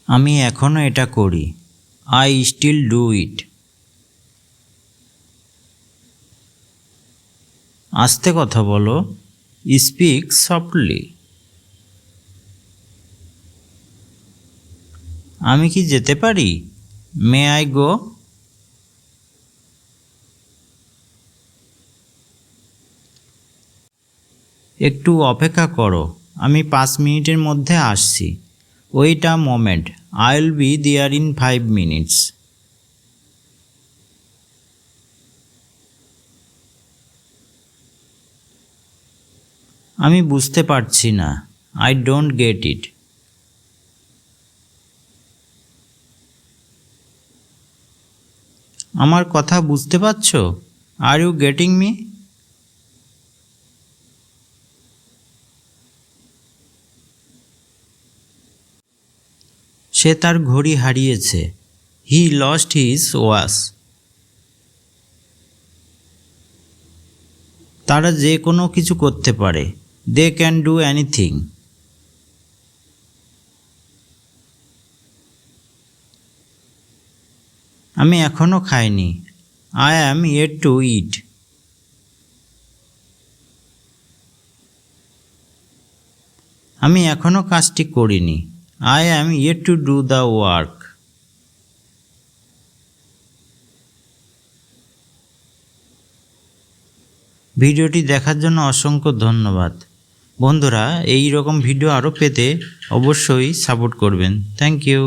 আমি এখনো এটা করি। I still do it. আস্তে কথা বলো। Speak softly. আমি কি যেতে পারি? May I go? একটু অপেক্ষা করো, আমি 5 মিনিটের মধ্যে আসছি। Wait a moment, I will be there in 5 minutes. আমি বুঝতে পারছি না। I don't get it. আমার কথা বুঝতে পারছো? Are you getting me? সে তার ঘড়ি হারিয়েছে। He lost his watch. তারা যে কোনো কিছু করতে পারে। They can do anything. আমি এখনও খাইনি। আই অ্যাম ইয়েট টু ইট। আমি এখনও কাজটি করিনি। I am yet to do the work. ভিডিওটি দেখার জন্য অসংখ্য ধন্যবাদ। বন্ধুরা, এই রকম ভিডিও আরও পেতে অবশ্যই সাপোর্ট করবেন। Thank you.